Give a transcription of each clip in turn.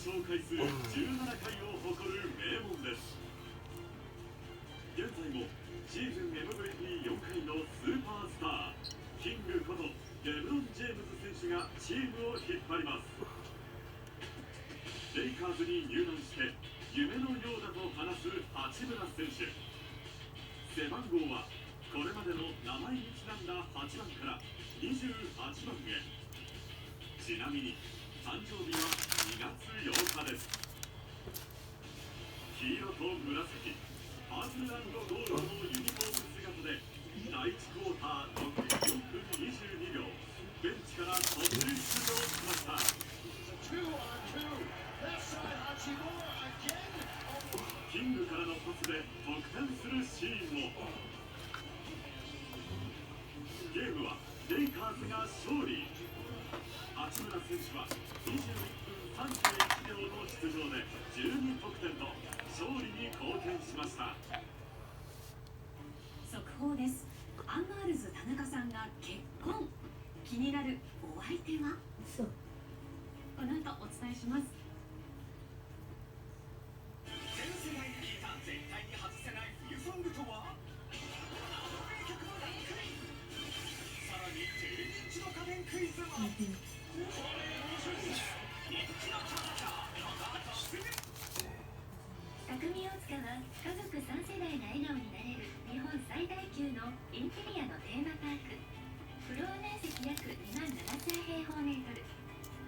勝回数17回を誇る名門です。現在もシーズン MVP4 回のスーパースターキングことレブロン・ジェームズ選手がチームを引っ張ります。レイカーズに入団して夢のようだと話す八村選手。背番号はこれまでの名前にちなんだ8番から28番へ。ちなみに誕生日は2月8日です。黄色と紫パープル&ゴールドのユニフォーム姿で第1クォーター残り4分22秒ベンチから途中出場しました。キングからのパスで得点するシーンも。ゲームはレイカーズが勝利。八村選手は21分31秒の出場で12得点と勝利に貢献しました。速報です。アンガールズ田中さんが結婚。気になるお相手は？そう。この後お伝えします。全世代に聞いた絶対に外せない冬ソングとは？あの名曲のランクイン。さらに低認知の家電クイズも。これ面白い。人気のチャーチャーこの後すぐ。匠大塚は家族3世代が笑顔になれる日本最大級のインテリアのテーマパーク。フロア面積約2万7000平方メートル。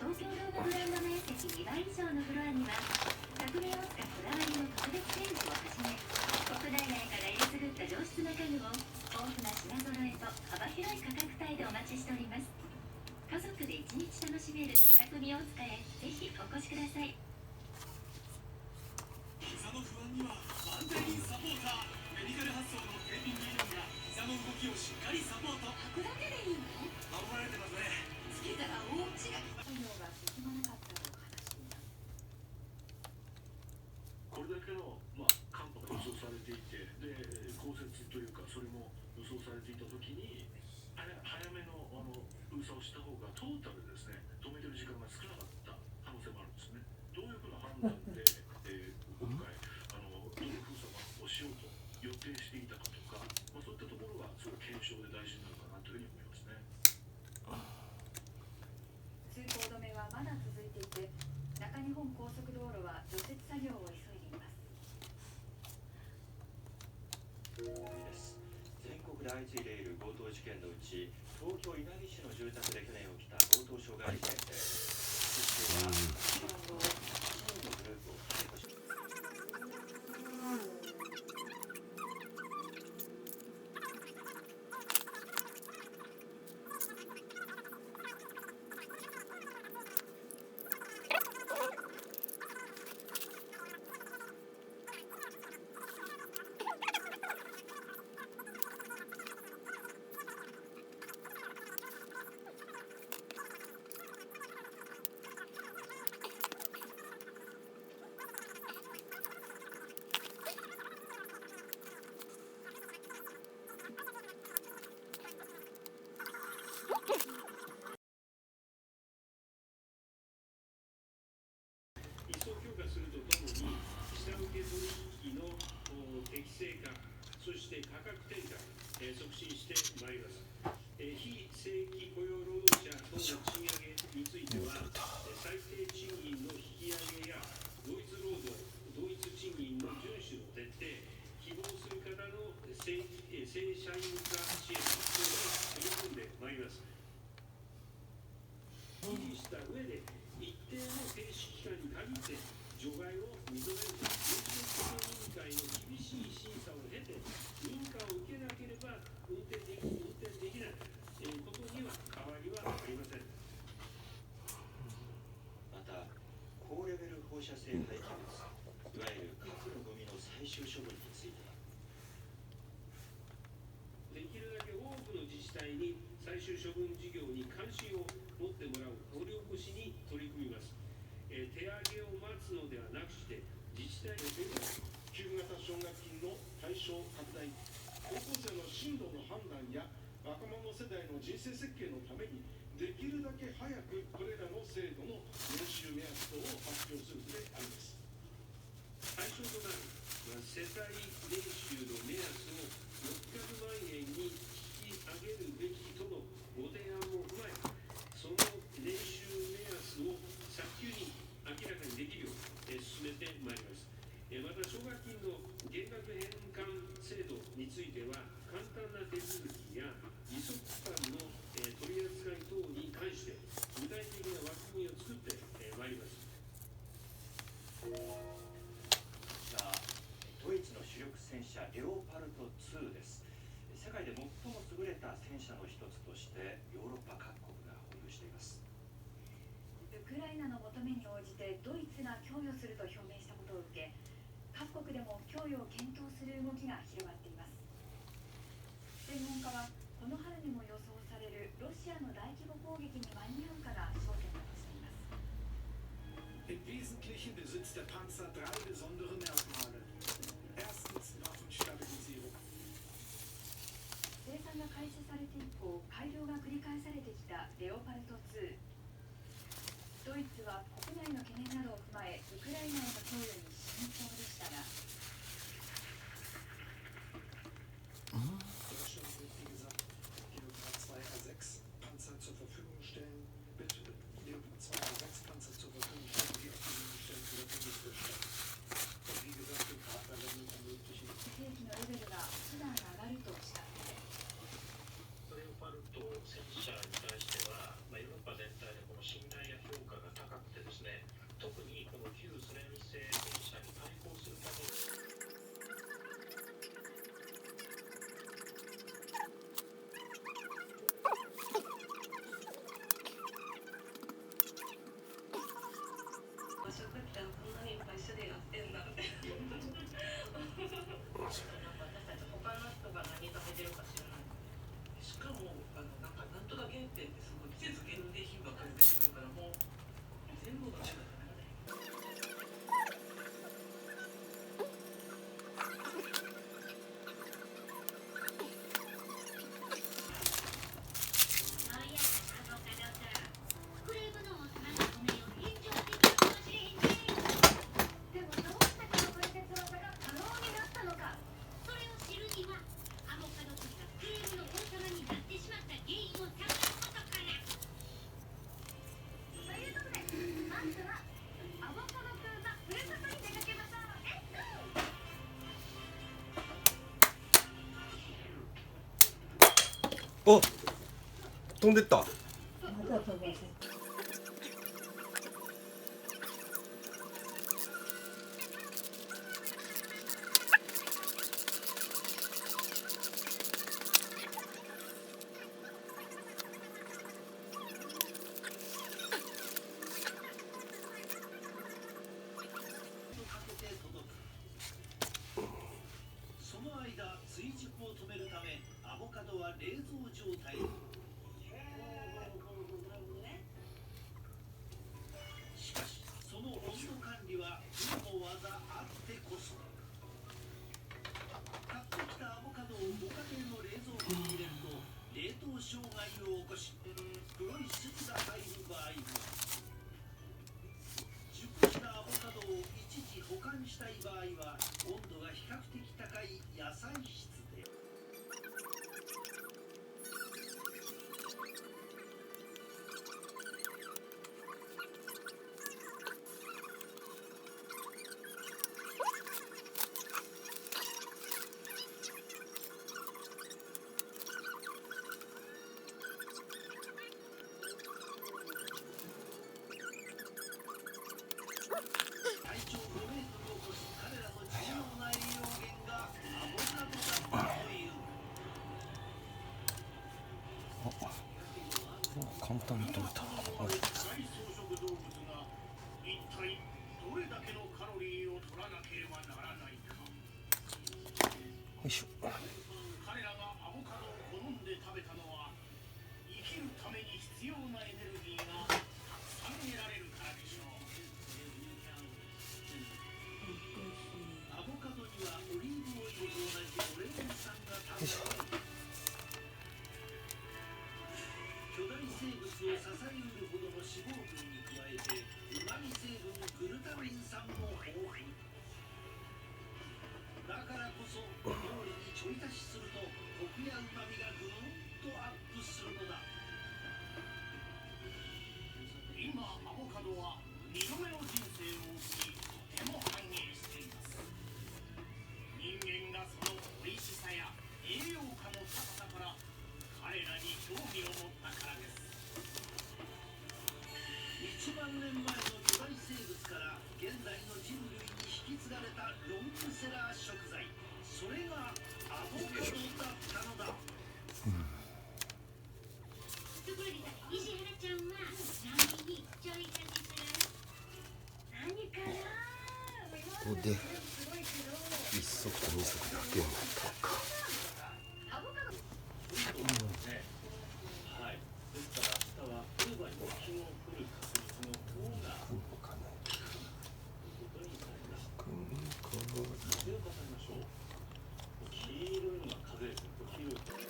東京ドームグラウンド面積2倍以上のフロアには匠大塚こだわりの特別展示をはじめ国内外からえりすぐった上質な家具を豊富な品揃えと幅広い価格帯でお待ちしております。家族で一日楽しめる匠大塚へぜひお越しください。膝の不安にはバンテリンサポーター。メディカル発想のテーピング理論が膝の動きをしっかりサポート。履くだけでいいの？守られてますね。つけたら大違い。作業が進まなかったと話しています。これだけの、寒波が予想されていて、で降雪というかそれも予想されていたときに早めの封鎖をした方がトータルですね止めてる時間が少なかった可能性もあるんですね。どういうふうな判断で、今回どういう封鎖をしようと予定していたかとか、そういったところがすごい検証で大事になるかなというふうに思いますね。通行止めはまだ続いていて、中日本高速道路は除雪作業を急いでいます。全国で相次いでいる強盗事件のうち、東京稲城市の住宅で去年起きた強盗傷害事件で、警視庁は一覧の8人のグループを逮捕しました。一層強化するとともに、下請け取引の適正化、そして価格転嫁、促進してまいります。非正規雇用労働者等の賃上げについては、最低賃金の引き上げや同一労働、同一賃金の遵守の徹底、希望する方の正社員化支援等に取り組んでまいります。維持した上で一定の停止期間に限って除外を認めると、労働基準委員会の厳しい審査を経て認可を受けなければ運転できないことには変わりはありません。また、高レベル放射性廃棄物、いわゆる核のゴミの最終処分については、できるだけ多くの自治体に最終処分事業に関心を持ってもらう掘り起こしに取り組みます。手上げを待つのではなくして自治体の給付型奨学金の対象拡大、高校生の進路の判断や若者世代の人生設計のためにできるだけ早くこれらの制度の年収目安等を発表するべ年収の目安を600万円に引き上げるべきとのご提案も踏まえ、その年収目安を早急に明らかにできるよう進めてまいります。また奨学金の減額返還制度については、簡単な手続きや利息間の取り扱い等に関して具体的な枠組みを作ってまいります。ドイツの主力戦車レオパルト2です。世界で最も優れた戦車の一つとしてヨーロッパ各国が保有しています。ウクライナの求めに応じてドイツが供与すると表明したことを受け、各国でも供与を検討する動きが広がっています。専門家はこの春にも予想されるロシアの大規模攻撃に間に合うかが焦点だとしています。 Im Wesentlichen besitzt der Panzer 3 besondere Merkmale. Erstens Waffenstabilisierung. 生産が開始されて以降、改良が繰り返されてきたレオパルト2。ドイツは国内の懸念などを踏まえ、ウクライナへの供与に慎重でしたが、 Deutschland wird, wie gesagt, Leopard 2 A6 Panzer zur Verfügung stellen. Bitte Leopard 2 A6 Panzer zur Verfügung stellen, die auf die Stellen zur Bundeswehr. Und wie gesagt, den Partnerländern ermöglichen. 兵器のレベルが普段上がるとした上で、レオパルト戦車に対しては、ヨーロッパ全体でこの信頼や評価が高くてですね、特にこの旧ソ連製戦車に対抗するために場所だったらこんなにいっぱい種類あってんだって私たち他の人が何食べてるか知らない。しかもなんとか限定ってすごい季節限定品ばっかり出てくるから、もう全部の種類食べられない。でもどうしてこの解説技が可能になったのか。それを知るにはアボカド釣りがクレームの王様になってしまった原因を探ることから。ということで、まずはアボカドくんがふるさとに出かけましょう。お、飛んでった。その間、追熟を止めるため、アボカドは冷蔵状態に。しかし、その温度管理はプロの技あってこそ。買ってきたアボカドをご家庭の冷蔵庫に入れると、冷凍障害を起こし、黒い粒が入る場合も。熟したアボカドを一時保管したい場合は、温度が比較的高い野菜室で。体長5メートルを超す彼らの重要な栄養源がアボカドだったという。簡単に取れた。おい、最草食動物が一体どれだけのカロリーを取らなければならないか。よいしょ。彼らがアボカドを好んで食べたのは、生きるために必要なエネルギーがたくさん得られるからでしょう。アボカドにはオリーブオイルと同じオレイン酸がたっぷり。巨大生物を支えうるほどの脂肪分に加えて、うまみ成分グルタミン酸も豊富。だからこで1足と2足だけになったのか。はい。ですから明日はウーバーに雪の降る確率の方が来るのかな。ということになります。来るのかな。風を重ねましょう。黄色いのが風です。黄色い。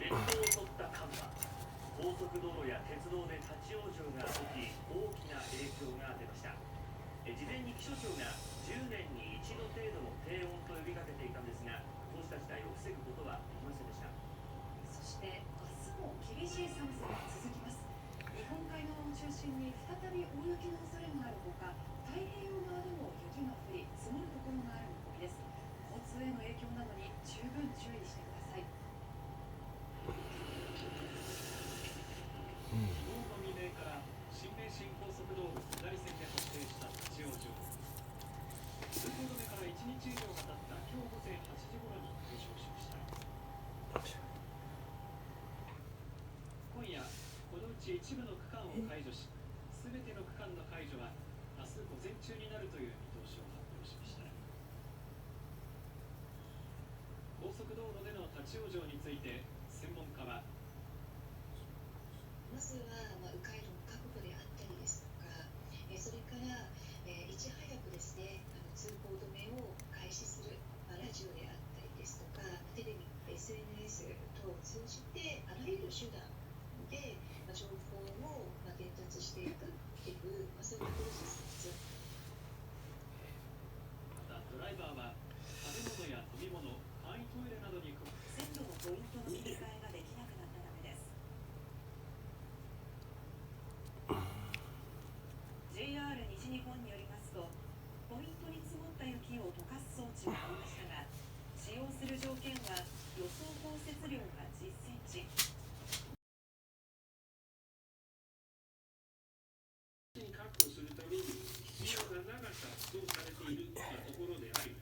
列島を襲った寒波、高速道路や鉄道で立ち往生が起き、大きな影響が出ました。事前に気象庁が10年に一度程度の低温と呼びかけていたんですが、こうした事態を防ぐことはできませんでした。そして明日も厳しい寒さが続きます。日本海側を中心に再び大雪の恐れがあるほか、太平洋側でも雪が降り積もるところがある見込みです。交通への影響などに十分注意してください。昨日の未明から新名神高速道路下り線で発生した立ち往生。通行止めから1日以上が経った今日午前8時頃に解消しました。今夜このうち一部の区間を解除し、全ての区間の解除は明日午前中になるという見通しを発表しました。高速道路での立ち往生について専門家は、まずは、迂回路の確保であったりですとか、それから、いち早くですね、通行止めを開始する、ラジオであったりですとか、テレビ、SNS 等を通じて、あらゆる手段で、情報を、伝達していくっていう、そういうプロセスです。またドライバーは食べ物や飲み物、簡易トイレなどに線路のポイントの切り替えができなくなったためです。JR 西日本によりますと、ポイントに積もった雪を溶かす装置がありましたが、使用する条件は予想降雪量が10センチ。確保するために必要な長さとされているところであり、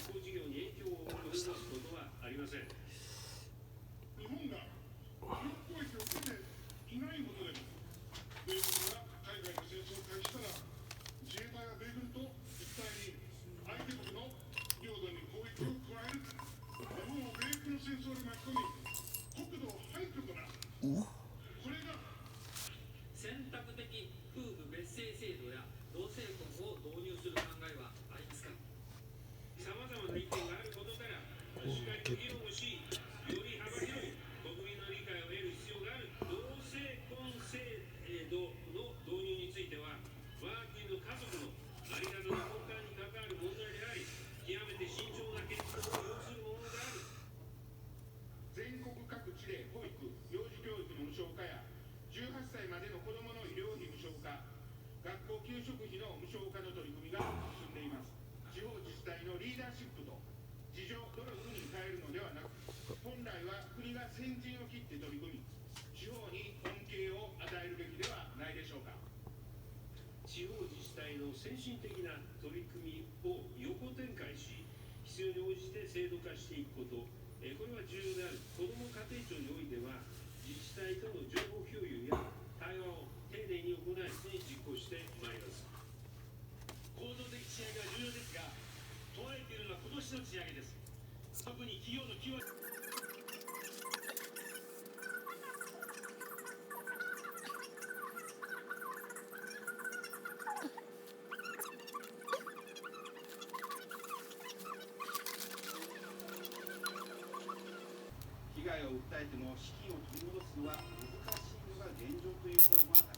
復興事業に影響を及ぼすことはありません。日本が武力攻撃を受けていないことでも、米軍が海外の戦争を開始したら、自衛隊は米軍と一体に相手国の領土に攻撃を加える、日本を米軍の戦争に巻き込み、国土を廃墟となる。これが選択的夫婦別姓制度や小化の取り組みが進んでいます。地方自治体のリーダーシップと自助努力に変えるのではなく、本来は国が先陣を切って取り組み、地方に恩恵を与えるべきではないでしょうか。地方自治体の先進的な取り組みを横展開し、必要に応じて制度化していくこと、これは重要である。子ども家庭庁においては、自治体との情報共有や対話を丁寧に行い、実行してまいります。構造的賃上げは重要ですが、問われているのは今年の賃上げです。特に企業の9割。被害を訴えても資金を取り戻すのは難しいのが現状という声も上がります。